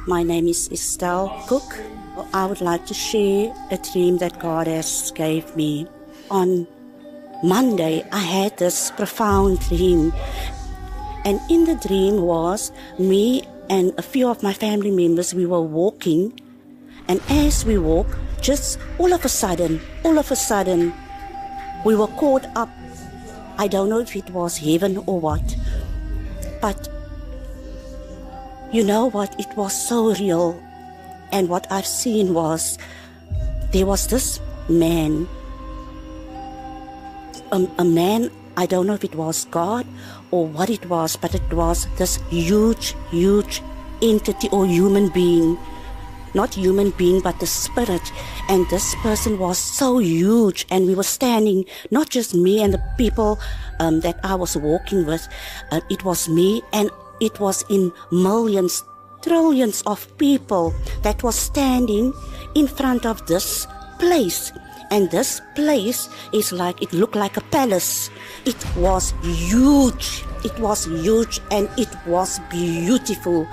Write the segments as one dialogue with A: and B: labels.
A: My name is Estelle Cook. I would like to share a dream that God has gave me. On Monday, I had this profound dream. And in the dream was me and a few of my family members, we were walking. And as we walked, just all of a sudden, we were caught up. I don't know if it was heaven or what. But you know what? It was so real. And what I've seen was, there was this man. A man, I don't know if it was God or what it was, but it was this huge entity or human being. Not human being, but the spirit. And this person was so huge, and we were standing, not just me and the people that I was walking with. It was me, and it was in millions, trillions of people that was standing in front of this place. And this place is like, it looked like a palace. It was huge. It was huge, and it was beautiful.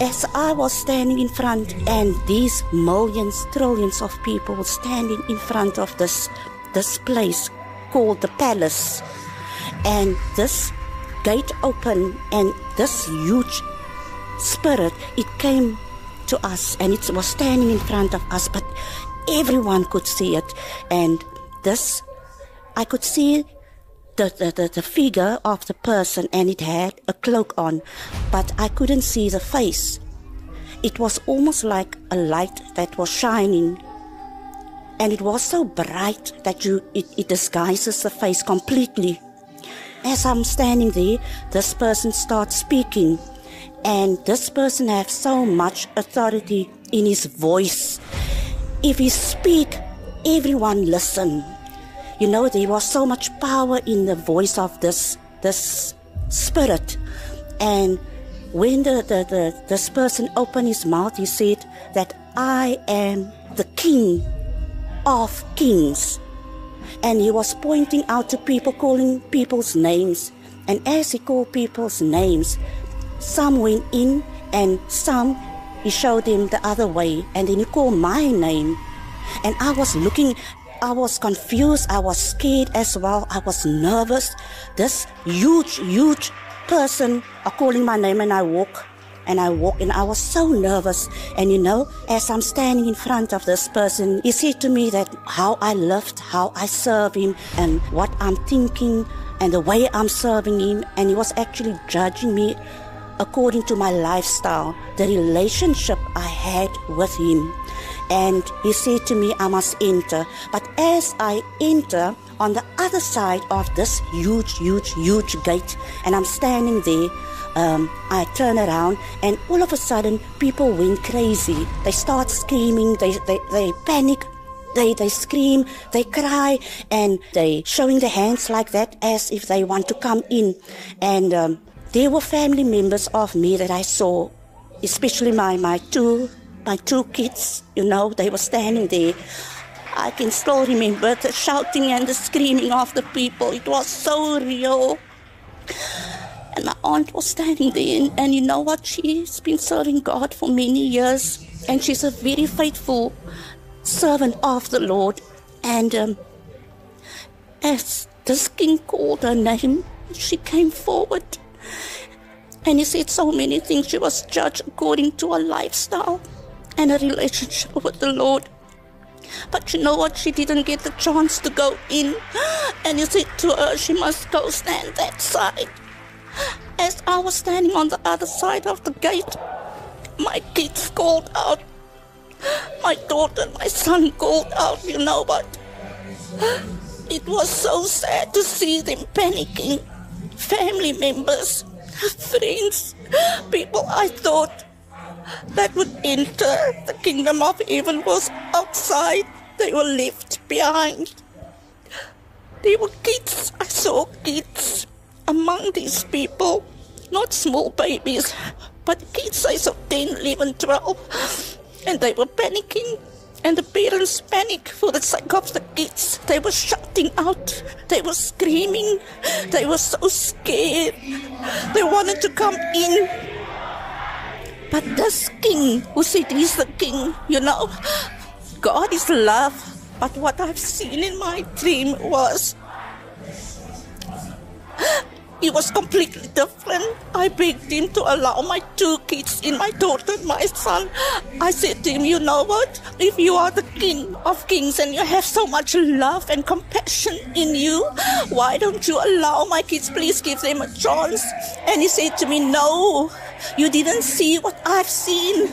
A: As I was standing in front, and these millions, trillions of people were standing in front of this place called the palace. And this gate opened, and this huge spirit, it came to us, and it was standing in front of us, but everyone could see it. And this, I could see the figure of the person, and it had a cloak on, but I couldn't see the face. It was almost like a light that was shining, and it was so bright that it disguises the face completely. As I'm standing there, this person starts speaking, and this person has so much authority in his voice. If he speak, everyone listen. You know, there was so much power in the voice of this spirit. And when this person opened his mouth, he said that I am the King of Kings. And he was pointing out to people, calling people's names. And as he called people's names, some went in and some he showed them the other way. And then he called my name. And I was looking, I was confused, I was scared as well, I was nervous. This huge person are calling my name, and I walk, and I was so nervous. And you know, as I'm standing in front of this person, he said to me that how I loved, how I serve him, and what I'm thinking, and the way I'm serving him. And he was actually judging me according to my lifestyle, the relationship I had with him. And he said to me, I must enter. But as I enter, on the other side of this huge gate, and I'm standing there, I turn around, and all of a sudden, people went crazy. They start screaming, they panic, they scream, they cry, and they showing their hands like that as if they want to come in. And there were family members of me that I saw, especially my two kids, you know, they were standing there. I can still remember the shouting and the screaming of the people. It was so real. And my aunt was standing there, and you know what? She's been serving God for many years, and she's a very faithful servant of the Lord. And as this king called her name, she came forward. And he said so many things. She was judged according to her lifestyle and a relationship with the Lord. But you know what? She didn't get the chance to go in. And he said to her, she must go stand that side. As I was standing on the other side of the gate, my kids called out. My daughter and my son called out, you know what? It was so sad to see them panicking. Family members, friends, people I thought that would enter the kingdom of heaven was outside. They were left behind. There were kids. I saw kids among these people. Not small babies, but kids size of 10, 11, 12. And they were panicking. And the parents panicked for the sake of the kids. They were shouting out. They were screaming. They were so scared. They wanted to come in. But this king who said he's the king, you know, God is love. But what I've seen in my dream was, it was completely different. I begged him to allow my 2 kids in, my daughter and my son. I said to him, you know what? If you are the King of Kings and you have so much love and compassion in you, why don't you allow my kids? Please give them a chance. And he said to me, no, you didn't see what I've seen.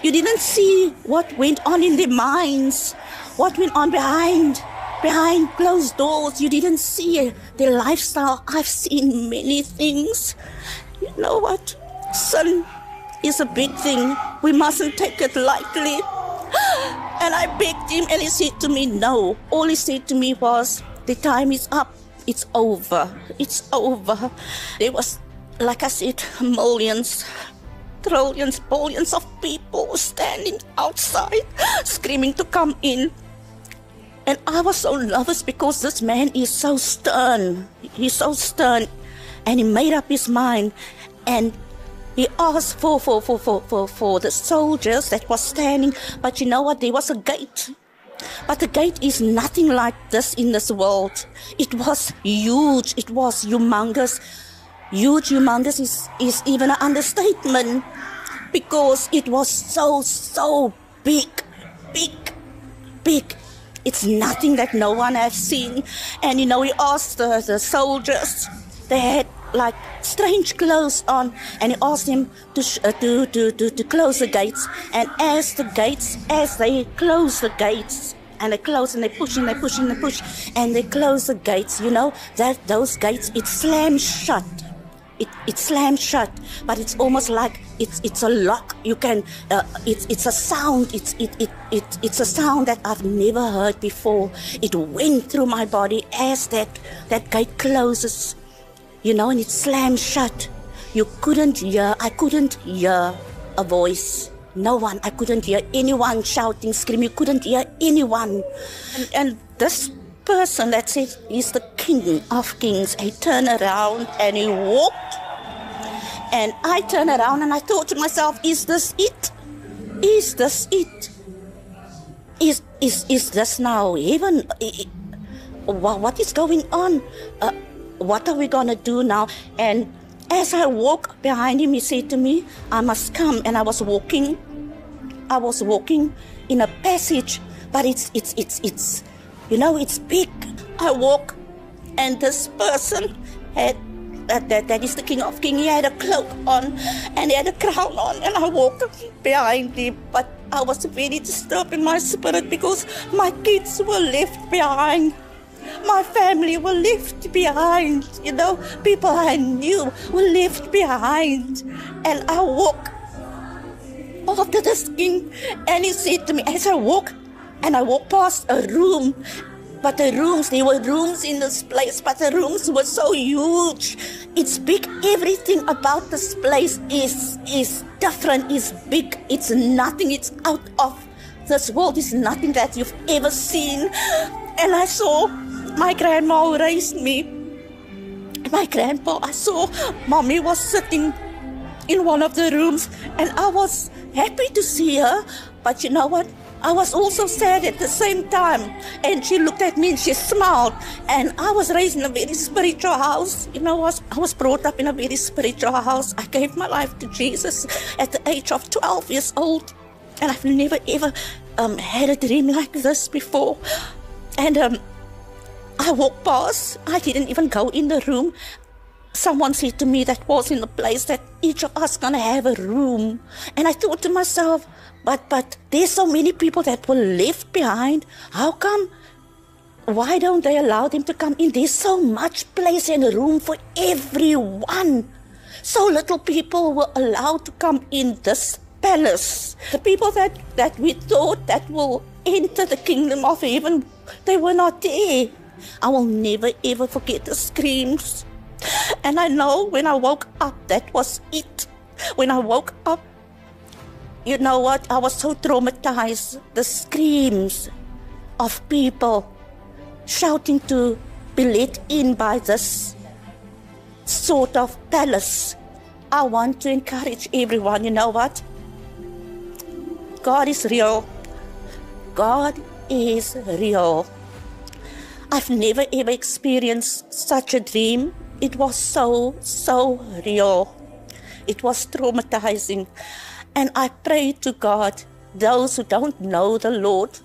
A: You didn't see what went on in their minds, what went on behind closed doors. You didn't see their lifestyle. I've seen many things. You know what? Sin is a big thing. We mustn't take it lightly. And I begged him and he said to me, no. All he said to me was, the time is up. It's over. It's over. There was, like I said, millions, trillions, billions of people standing outside screaming to come in. And I was so nervous because this man is so stern. He's so stern. And he made up his mind. And he asked for the soldiers that was standing. But you know what? There was a gate. But the gate is nothing like this in this world. It was huge. It was humongous. Huge, humongous is even an understatement. Because it was so big. It's nothing that no one has seen. And you know, he asked the soldiers, they had like strange clothes on, and he asked them to close the gates. And as they close the gates, and they close and they push and they push and they push, and they close the gates, you know, that those gates, it slams shut. It slams shut, but it's almost like it's a lock. You can it's a sound. It's a sound that I've never heard before. It went through my body as that gate closes, you know, and it slams shut. I couldn't hear a voice. No one. I couldn't hear anyone shouting, screaming. You couldn't hear anyone. And this person that said he's the King of Kings, he turned around and he walked. And I turned around and I thought to myself, is this it? Is this it? Is this now heaven? What is going on? What are we going to do now? And as I walked behind him, he said to me, I must come. And I was walking in a passage, but it's you know, it's big. I walk, and this person had, that is the King of Kings, he had a cloak on, and he had a crown on, and I walked behind him. But I was very disturbed in my spirit because my kids were left behind. My family were left behind, you know, people I knew were left behind. And I walked after this king, and he said to me, as I walk, and I walked past a room, but there were rooms in this place, but the rooms were so huge. It's big. Everything about this place is different, is big. It's nothing. It's out of this world. It's nothing that you've ever seen. And I saw my grandma who raised me. My grandpa, I saw mommy was sitting in one of the rooms, and I was happy to see her. But you know what? I was also sad at the same time. And she looked at me and she smiled. And I was raised in a very spiritual house. You know, I was brought up in a very spiritual house. I gave my life to Jesus at the age of 12 years old. And I've never ever had a dream like this before. And I walked past. I didn't even go in the room. Someone said to me that was in the place that each of us gonna have a room. And I thought to myself, but there's so many people that were left behind. How come? Why don't they allow them to come in? There's so much place and room for everyone. So little people were allowed to come in this palace. The people that we thought that will enter the kingdom of heaven, they were not there. I will never ever forget the screams. And I know when I woke up, that was it. When I woke up, you know what? I was so traumatized. The screams of people shouting to be let in by this sort of palace. I want to encourage everyone, you know what? God is real. God is real. I've never ever experienced such a dream. It was so real. It was traumatizing. And I pray to God, those who don't know the Lord,